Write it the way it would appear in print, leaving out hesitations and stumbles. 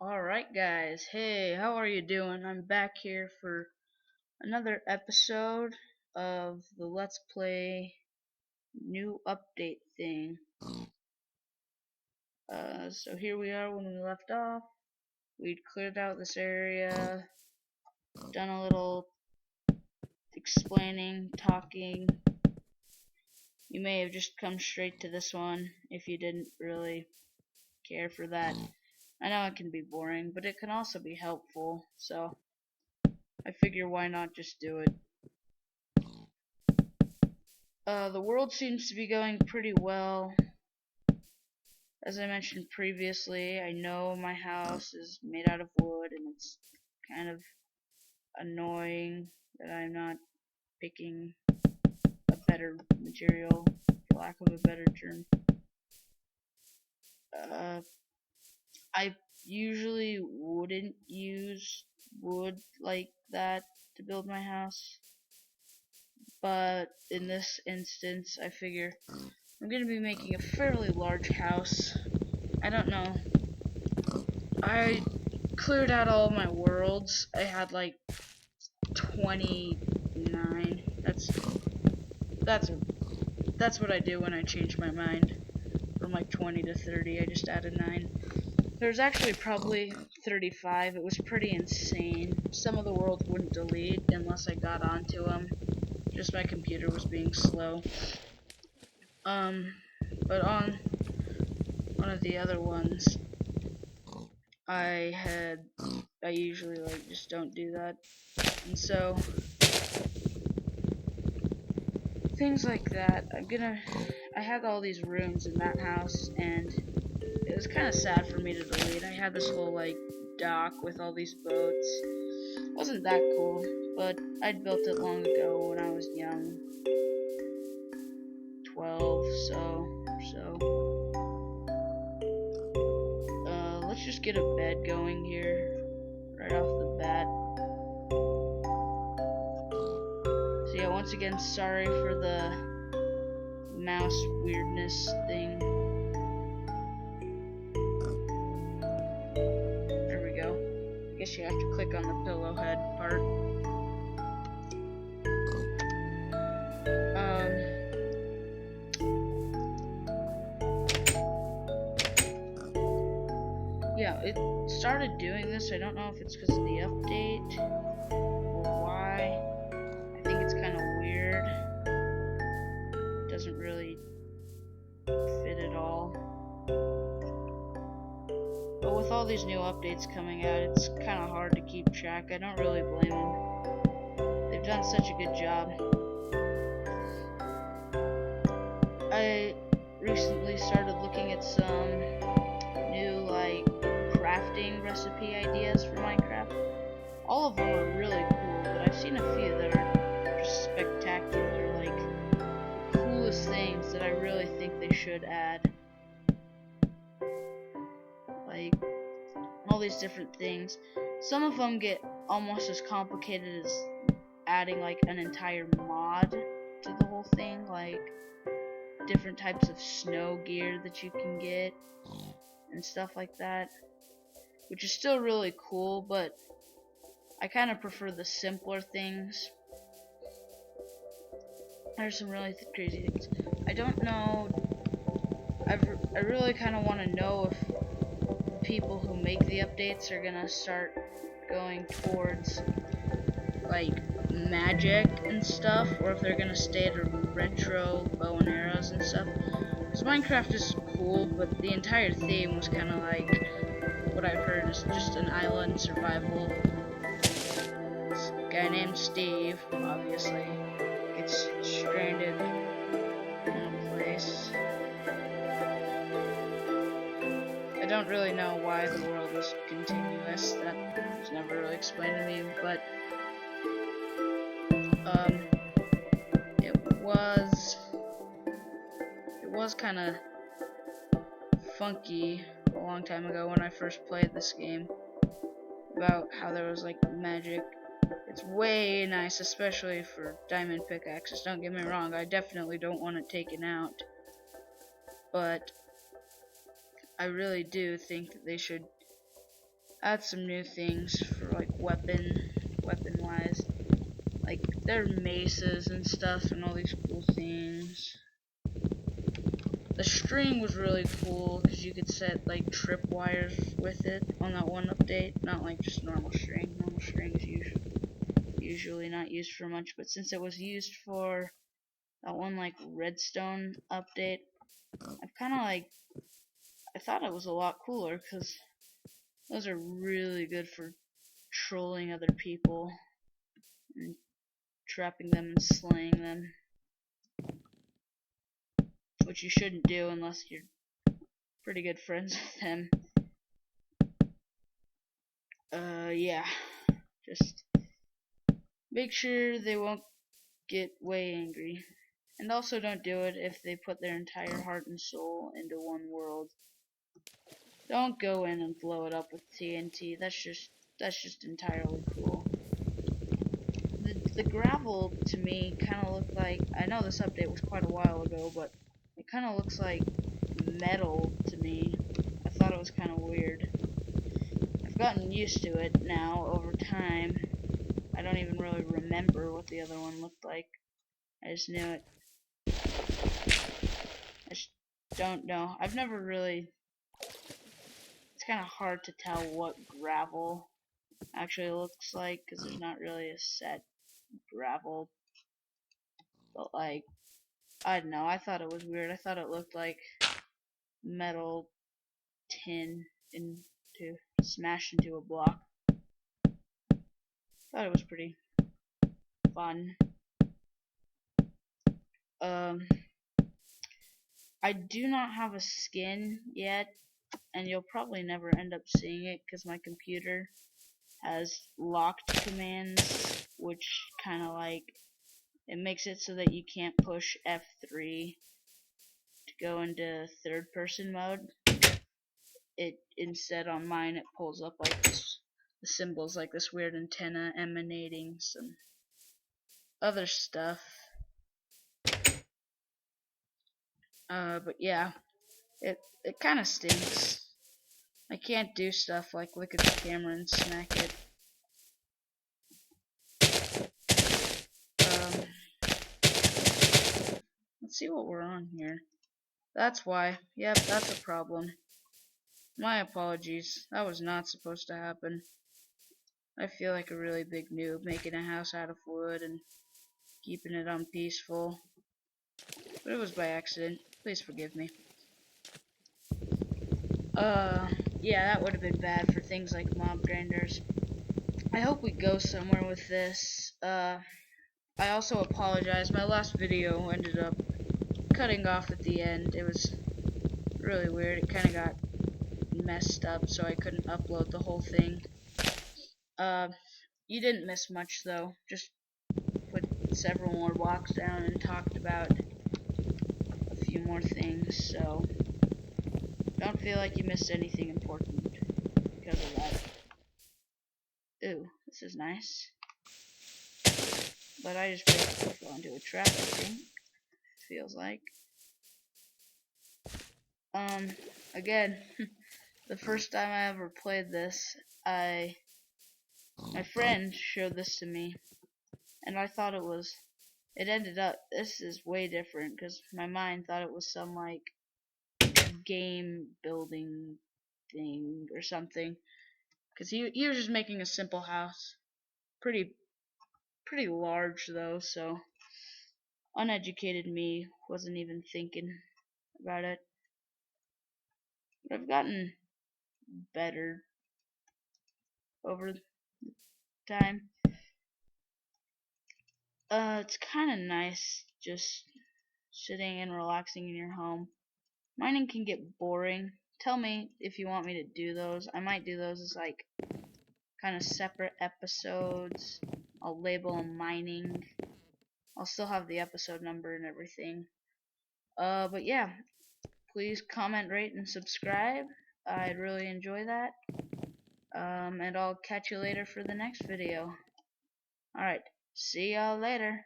Alright guys, hey, how are you doing? I'm back here for another episode of the Let's Play new update thing. So here we are when we left off. We'd cleared out this area, done a little explaining, talking. You may have just come straight to this one if you didn't really care for that. I know it can be boring, but it can also be helpful, so I figure why not just do it. The world seems to be going pretty well. As I mentioned previously, I know my house is made out of wood and it's kind of annoying that I'm not picking a better material, for lack of a better term. I usually wouldn't use wood like that to build my house, but in this instance I figure I'm going to be making a fairly large house. I don't know. I cleared out all my worlds. I had like 29. That's that's what I do when I change my mind. From like 20 to 30, I just added 9. There's actually probably 35. It was pretty insane. Some of the worlds wouldn't delete unless I got onto them. Just my computer was being slow. But on one of the other ones, I usually like just don't do that. And so things like that. I had all these rooms in that house, and it was kind of sad for me to delete. I had this whole like dock with all these boats. It wasn't that cool, but I'd built it long ago when I was young, 12. Let's just get a bed going here right off the bat. So yeah, once again, sorry for the mouse weirdness thing. There we go. I guess you have to click on the pillow head part. Yeah, it started doing this. I don't know if it's because of the update or why. I think it's kind of weird. It doesn't really fit at all. But with all these new updates coming out, it's kind of hard to keep track. I don't really blame them. They've done such a good job. I recently started looking at some new like crafting recipe ideas for Minecraft. All of them are really cool, but I've seen a few that are just spectacular. They're like the coolest things that I really think they should add. Like all these different things. Some of them get almost as complicated as adding like an entire mod to the whole thing, like different types of snow gear that you can get and stuff like that, which is still really cool, but I kind of prefer the simpler things. There's some really crazy things. I don't know. I really kind of want to know if people who make the updates are gonna start going towards like magic and stuff, or if they're gonna stay to retro bow and arrows and stuff. Because Minecraft is cool, but the entire theme was kind of like what I've heard is just an island survival. This guy named Steve, obviously, gets stranded in a place. I don't really know why the world is continuous. That was never really explained to me, but it was kind of funky a long time ago when I first played this game, about how there was like magic. It's way nice, especially for diamond pickaxes. Don't get me wrong, I definitely don't want it taken out, but I really do think that they should add some new things for like weapon wise. Like there are maces and stuff and all these cool things. The string was really cool because you could set like tripwires with it on that one update, not like just normal string. Normal string is usually not used for much, but since it was used for that one like redstone update, I've kind of like I thought it was a lot cooler because those are really good for trolling other people and trapping them and slaying them, which you shouldn't do unless you're pretty good friends with them. Yeah, just make sure they won't get way angry. And also don't do it if they put their entire heart and soul into one world. Don't go in and blow it up with TNT. That's just entirely cool. The gravel to me kind of looked like, I know this update was quite a while ago, but it kind of looks like metal to me. I thought it was kind of weird. I've gotten used to it now over time. I don't even really remember what the other one looked like. I just knew it. I just don't know. I've never really... It's kind of hard to tell what gravel actually looks like because there's not really a set gravel. But like, I don't know. I thought it was weird. I thought it looked like metal tin into smashed into a block. Thought it was pretty fun. I do not have a skin yet, and you'll probably never end up seeing it because my computer has locked commands, which kind of like it makes it so that you can't push F3 to go into third person mode. It instead on mine it pulls up like this, the symbols like this weird antenna emanating some other stuff. But yeah, it kind of stinks. I can't do stuff like look at the camera and smack it. Let's see what we're on here. That's why. Yep, that's a problem. My apologies. That was not supposed to happen. I feel like a really big noob making a house out of wood and keeping it on peaceful. But it was by accident. Please forgive me. Yeah, that would have been bad for things like mob grinders. I hope we go somewhere with this. I also apologize. My last video ended up cutting off at the end. It was really weird. It kind of got messed up, so I couldn't upload the whole thing. You didn't miss much though. Just put several more blocks down and talked about a few more things, so don't feel like you missed anything important because of that. Ooh, this is nice. But I just basically fell into a trap, I think. Feels like. Again, the first time I ever played this, my friend showed this to me, and I thought it ended up, this is way different, because my mind thought it was some, like, game building thing or something, because he was just making a simple house, pretty large though, so uneducated me wasn't even thinking about it. But I've gotten better over time. It's kind of nice just sitting and relaxing in your home. Mining can get boring. Tell me if you want me to do those. I might do those as like kind of separate episodes. I'll label them mining. I'll still have the episode number and everything. But yeah, please comment, rate, and subscribe. I'd really enjoy that. And I'll catch you later for the next video. Alright, see y'all later.